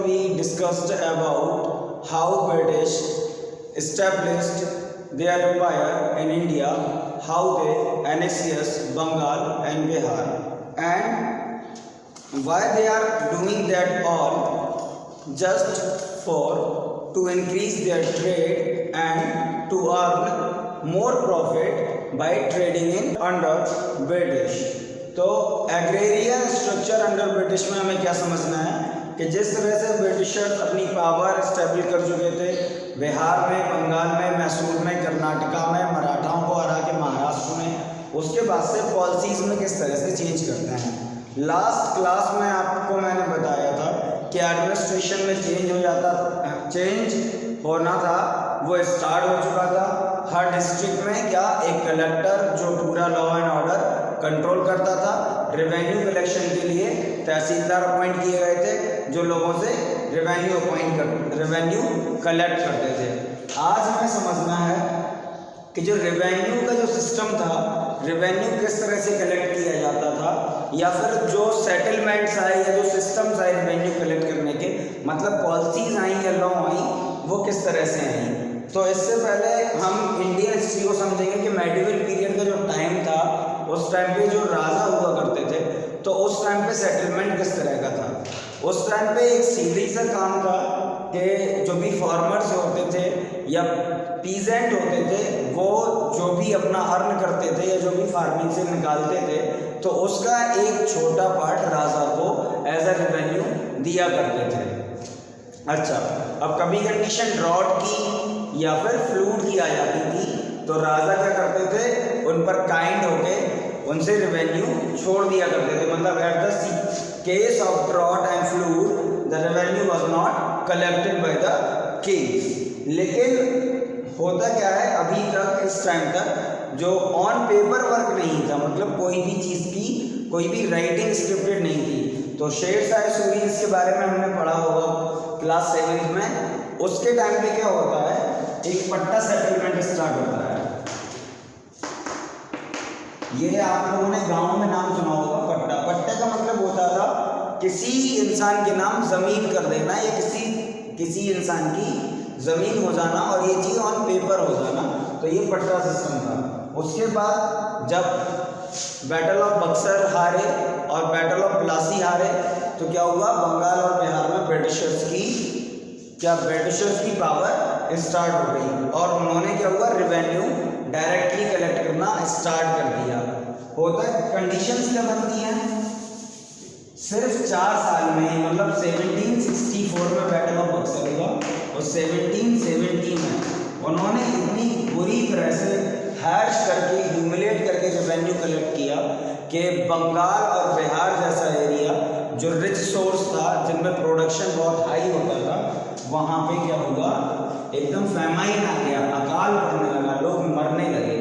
we discussed about how British established their empire in India, how they annexed Bengal and Bihar, and why they are doing that all just for to increase their trade and to earn more profit by trading in under British। तो agrarian structure under British में हमें क्या समझना है कि जिस तरह से ब्रिटिशर्स अपनी पावर स्टेबल कर चुके थे बिहार में, बंगाल में, मैसूर में, कर्नाटका में, मराठाओं को हरा के महाराष्ट्र में, उसके बाद से पॉलिसीज में किस तरह से चेंज करते हैं। लास्ट क्लास में आपको मैंने बताया था कि एडमिनिस्ट्रेशन में चेंज होना था, वो स्टार्ट हो चुका था। हर डिस्ट्रिक्ट में क्या एक कलेक्टर जो पूरा लॉ एंड ऑर्डर कंट्रोल करता था। रेवेन्यू कलेक्शन के लिए तहसीलदार अपॉइंट किए गए थे जो लोगों से रेवेन्यू कलेक्ट करते थे। आज हमें समझना है कि जो रेवेन्यू का जो सिस्टम था, रेवेन्यू किस तरह से कलेक्ट किया जाता था, या फिर जो सेटलमेंट्स आए या जो सिस्टम्स आए रेवेन्यू कलेक्ट करने के, मतलब पॉलिसीज आई या लॉ आई, वो किस तरह से आई। तो इससे पहले हम इंडियन हिस्ट्री को समझेंगे कि मेडिवल पीरियड का जो टाइम था, उस टाइम पे जो राजा हुआ करते थे, तो उस टाइम पे सेटलमेंट किस तरह का था। उस टाइम पे एक सीधी सा काम था कि जो भी फार्मर्स होते थे या पीजेंट होते थे, वो जो भी अपना अर्न करते थे या जो भी फार्मिंग से निकालते थे, तो उसका एक छोटा पार्ट राजा को एज अ रेवेन्यू दिया करते थे। अच्छा, अब कभी कंडीशन ड्रॉट की या फिर फ्लूड की आ जाती थी, तो राजा क्या करते थे, उन पर काइंड होके उनसे रेवेन्यू छोड़ दिया करते थे। मतलब at the case of drought and flood the revenue was not collected by the king. लेकिन होता क्या है, अभी तक इस टाइम तक जो ऑन पेपर वर्क नहीं था, मतलब कोई भी चीज़ की कोई भी राइटिंग स्क्रिप्टेड नहीं थी। तो शेरशाह सूरी इसके बारे में हमने पढ़ा होगा क्लास 7 में। उसके टाइम पे क्या होता है, एक पट्टा सेटलमेंट स्टार्ट होता है। ये आप लोगों ने गांव में नाम सुना होगा, पट्टा। पट्टे का मतलब होता था किसी इंसान के नाम जमीन कर देना या किसी इंसान की जमीन हो जाना और ये चीज ऑन पेपर हो जाना, तो ये पट्टा सिस्टम था। उसके बाद जब बैटल ऑफ बक्सर हारे और बैटल ऑफ प्लासी हारे, तो क्या हुआ, बंगाल और बिहार में ब्रिटिशर्स की पावर स्टार्ट हो गई और उन्होंने क्या हुआ, रेवेन्यू डायरेक्टली कलेक्ट करना स्टार्ट कर दिया। होता है कंडीशंस क्या बनती हैं, सिर्फ 4 साल में, मतलब 1764 में बैटल ऑफ बक्सर हुआ और 1770 में उन्होंने इतनी बुरी तरह से हैश करके, ह्यूमिलेट करके रेवेन्यू कलेक्ट किया कि बंगाल और बिहार जैसा एरिया जो रिच सोर्स था, जिनमें प्रोडक्शन बहुत हाई होता था, वहाँ पे क्या हुआ, एकदम फैमाइन आ गया, अकाल पड़ने लगा, लोग मरने लगे।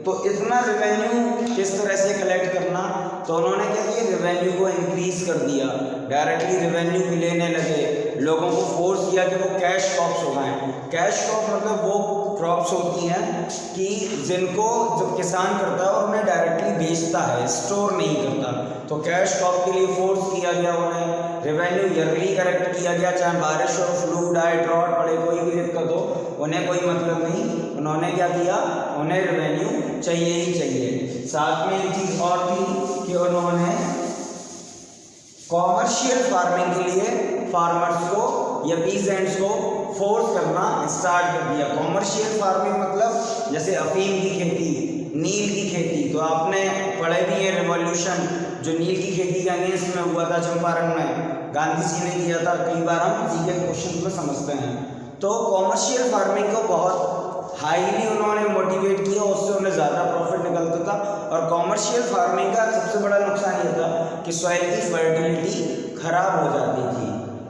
तो इतना रेवेन्यू किस तरह से कलेक्ट करना, तो उन्होंने क्या किया, रेवेन्यू को इंक्रीज कर दिया, डायरेक्टली रेवेन्यू लेने लगे, लोगों को फोर्स किया कि वो कैश क्रॉप्स उगाएं। कैश क्रॉप मतलब वो क्रॉप्स होती हैं कि जिनको जब किसान करता है और उन्हें डायरेक्टली बेचता है, स्टोर नहीं करता। तो कैश क्रॉप के लिए फोर्स किया गया, उन्हें रेवेन्यू ईयरली कलेक्ट किया गया, चाहे बारिश हो, फ्लूड आए, ड्रॉट पड़े, कोई भी दिक्कत हो, उन्हें कोई मतलब नहीं। उन्होंने क्या किया, उन्हें रेवेन्यू चाहिए ही चाहिए। साथ में एक चीज़ और थी कि उन्होंने कॉमर्शियल फार्मिंग के लिए फार्मर्स को या पीजेंट्स को फोर्स करना स्टार्ट कर दिया। कॉमर्शियल फार्मिंग मतलब जैसे अफीम की खेती, नील की खेती, तो आपने पढ़े भी है रिवॉल्यूशन जो नील की खेती के अगेंस्ट में हुआ था चंपारण में, गांधी जी ने किया था। कई बार हम जीके क्वेश्चन में समझते हैं। तो कॉमर्शियल फार्मिंग को बहुत हाईली उन्होंने मोटिवेट किया, उससे उन्हें ज़्यादा प्रॉफिट निकलता था। और कॉमर्शियल फार्मिंग का सबसे बड़ा नुकसान ये था कि सॉइल की फर्टिलिटी खराब हो जाती थी,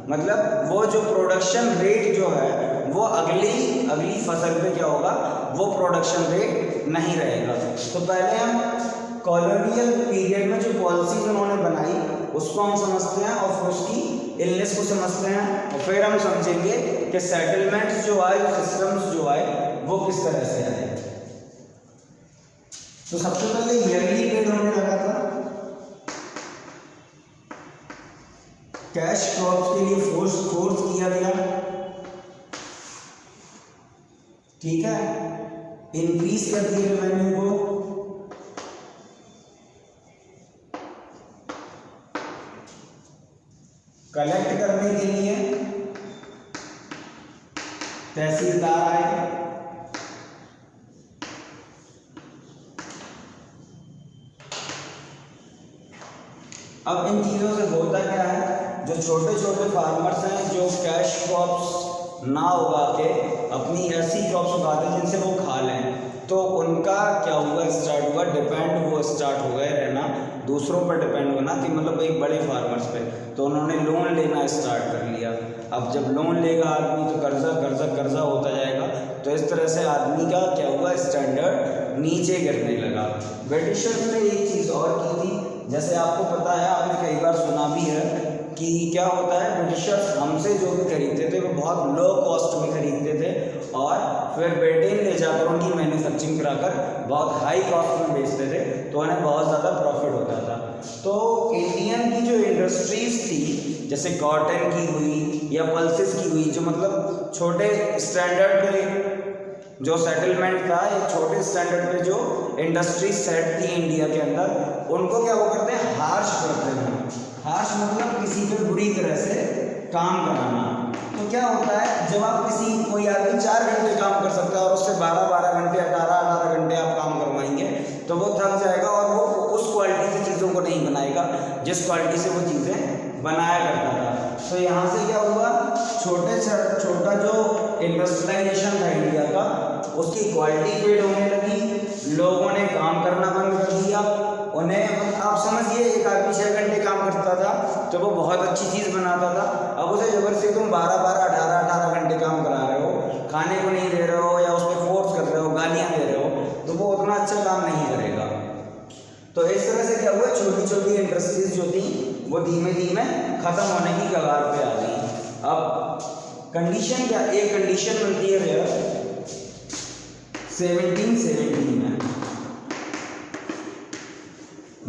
मतलब वो जो प्रोडक्शन रेट जो है वो अगली फसल पे क्या होगा, वो प्रोडक्शन रेट नहीं रहेगा। तो पहले हम कॉलोनियल पीरियड में जो पॉलिसीज उन्होंने बनाई उसको हम समझते हैं और फिर उसकी इलनेस को समझते हैं, और फिर हम समझेंगे कि सेटलमेंट्स जो आए, सिस्टम्स जो आए, वो किस तरह से आए। तो सबसे पहले ईयरली पेड होने लगा था, कैश क्रॉप्स के लिए फोर्स ठीक है, इंक्रीज कर दिए रेवेन्यू को, कलेक्ट करने के लिए तहसीलदार आए, अब इन चीज़ों से होता क्या है, जो छोटे छोटे फार्मर्स हैं जो कैश क्रॉप्स ना उगा के अपनी ऐसी क्रॉप्स उगाते हैं जिनसे वो खा लें, तो उनका क्या हुआ, स्टार्ट हुआ डिपेंड, वो स्टार्ट हो गए रहना दूसरों पर डिपेंड होना कि मतलब एक बड़े फार्मर्स पे, तो उन्होंने लोन लेना स्टार्ट कर लिया। अब जब लोन लेगा आदमी तो कर्जा कर्जा कर्जा होता जाएगा, तो इस तरह से आदमी का क्या हुआ, स्टैंडर्ड नीचे गिरने लगा। ब्रिटिशर्स ने एक चीज़ और की थी, जैसे आपको पता है, आपने कई बार सुना भी है कि क्या होता है, ब्रिटिशर्स हमसे जो भी खरीदते थे वो बहुत लो कॉस्ट में खरीदते थे और फिर ब्रिटेन ले जाकर उनकी मैन्युफैक्चरिंग कराकर बहुत हाई कॉस्ट में बेचते थे, तो उन्हें बहुत ज़्यादा प्रॉफिट होता था। तो इंडियन की जो इंडस्ट्रीज़ थी, जैसे कॉटन की हुई या पल्सेस की हुई, जो मतलब छोटे स्टैंडर्ड पे जो सेटलमेंट था, एक छोटे स्टैंडर्ड पे जो इंडस्ट्रीज सेट थी इंडिया के अंदर, उनको क्या वो करते हैं, हार्श करते हैं। हार्श मतलब किसी पे बुरी तरह से काम कराना। तो क्या होता है, जब आप कोई आदमी 4 घंटे काम कर सकता है और उससे 12-12 घंटे 18-18 घंटे आप काम करवाएंगे, तो वो थक जाएगा और वो उस क्वालिटी की चीज़ों को नहीं बनाएगा जिस क्वालिटी से वो चीज़ें बनाया करता था। तो यहाँ से क्या हुआ, छोटा जो इंडस्ट्रियलाइजेशन था इंडिया का, उसकी क्वालिटी फेड होने लगी, लोगों ने काम करना बंद कर दिया। उन्हें आप समझिए, एक आदमी 6 घंटे काम करता था तो वो बहुत अच्छी चीज़ बनाता था, अब उसे जबरदस्ती तुम 12-12 18-18 घंटे काम करा रहे हो, खाने को नहीं दे रहे हो या उस पर फोर्स कर रहे हो, गालियाँ दे रहे हो, तो वो उतना अच्छा काम नहीं करेगा। तो इस तरह से क्या हुआ, छोटी छोटी इंडस्ट्रीज जो थी वो धीमे धीमे खत्म होने की कगार पे आ गई। अब कंडीशन क्या, एक कंडीशन बनती है भैया 1770 में,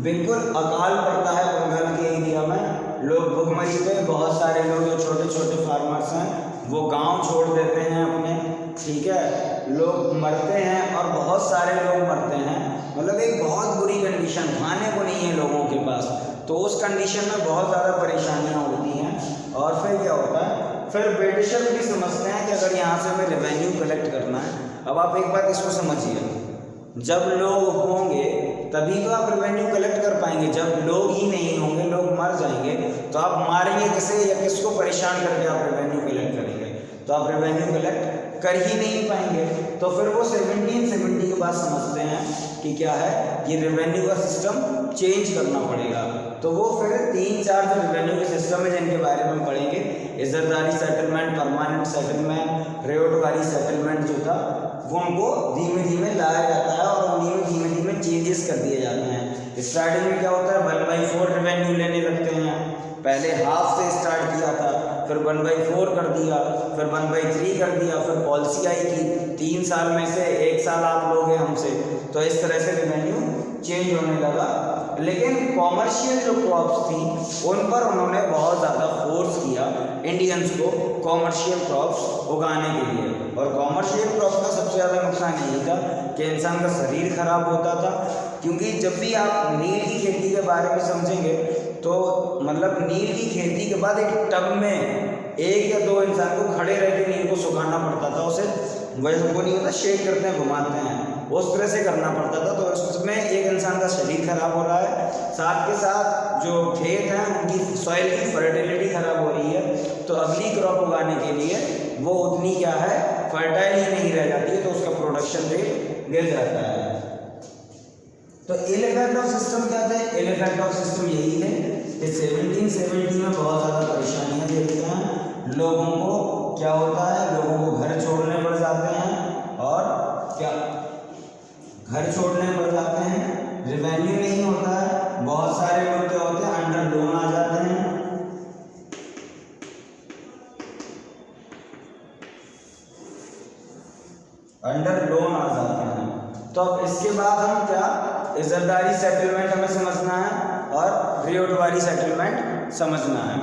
बिल्कुल अकाल पड़ता है बंगाल के एरिया में, लोग भुखमरी पे, बहुत सारे लोग जो छोटे छोटे फार्मर्स हैं वो गांव छोड़ देते हैं अपने, ठीक है, लोग मरते हैं और बहुत सारे लोग मरते हैं, मतलब एक बहुत बुरी कंडीशन, खाने को नहीं है लोगों के पास, तो उस कंडीशन में बहुत ज़्यादा परेशानियां होती हैं। और फिर क्या होता है, फिर ब्रिटिशर भी समझते हैं कि अगर यहाँ से हमें रेवेन्यू कलेक्ट करना है। अब आप एक बात इसको समझिए, जब लोग होंगे तभी तो आप रेवेन्यू कलेक्ट कर पाएंगे, जब लोग ही नहीं होंगे, लोग मर जाएंगे, तो आप मारेंगे किसे या किसको परेशान करके आप रेवेन्यू कलेक्ट करेंगे, तो आप रेवेन्यू कलेक्ट कर ही नहीं पाएंगे। तो फिर वो 1770 के बाद समझते हैं कि क्या है, ये रेवेन्यू का सिस्टम चेंज करना पड़ेगा। तो वो फिर 3-4 जो रेवेन्यू के सिस्टम है जिनके बारे में हम पढ़ेंगे, इज़्ज़तदारी सेटलमेंट, परमानेंट सेटलमेंट, रेवटवारी सेटलमेंट जो था, वो उनको धीमे धीमे लाया जाता है और उन्हीं में धीमे धीमे चेंजेस कर दिए जाते हैं। स्टार्टिंग में क्या होता है, 1/4 रेवेन्यू लेने लगते हैं, पहले हाफ से स्टार्ट किया था, फिर 1/4 कर दिया, फिर 1/3 कर दिया, फिर पॉलिसी आई कि 3 साल में से 1 साल आप लोगे हमसे, तो इस तरह से रेवेन्यू चेंज होने लगा। लेकिन कॉमर्शियल जो क्रॉप्स थी उन पर उन्होंने बहुत ज़्यादा फोर्स किया इंडियंस को कॉमर्शियल क्रॉप्स उगाने के लिए, और कॉमर्शियल क्रॉप्स का सबसे ज़्यादा नुकसान यही था कि इंसान का शरीर खराब होता था, क्योंकि जब भी आप नील की खेती के बारे में समझेंगे तो मतलब नील की खेती के बाद एक टब में 1 या 2 इंसान को खड़े रह के नील को सुखाना पड़ता था, उसे वैसे वो नहीं होता, शेक करते हैं, घुमाते हैं, उस तरह से करना पड़ता था। तो उसमें एक इंसान का शरीर खराब हो रहा है, साथ के साथ जो खेत हैं उनकी सॉइल की फर्टिलिटी खराब हो रही है, तो अगली क्रॉप उगाने के लिए वो उतनी क्या है, फर्टाइल ही नहीं रह जाती है, तो उसका प्रोडक्शन रेट गिर जाता है। तो इल इफेक्ट ऑफ सिस्टम क्या थे, इल इफेक्ट ऑफ सिस्टम यही है कि 1770 में बहुत ज़्यादा परेशानियाँ देखते हैं, लोगों को क्या होता है, लोगों को घर छोड़ने पड़ जाते हैं, और क्या घर छोड़ने पड़ जाते हैं, रेवेन्यू नहीं होता है, बहुत सारे लोग क्या होते हैं, अंडर लोन आ जाते हैं, अंडर लोन आ जाते हैं। तो अब इसके बाद हम क्या, इज़्ज़तदारी सेटलमेंट हमें समझना है और रेवटवारी सेटलमेंट समझना है।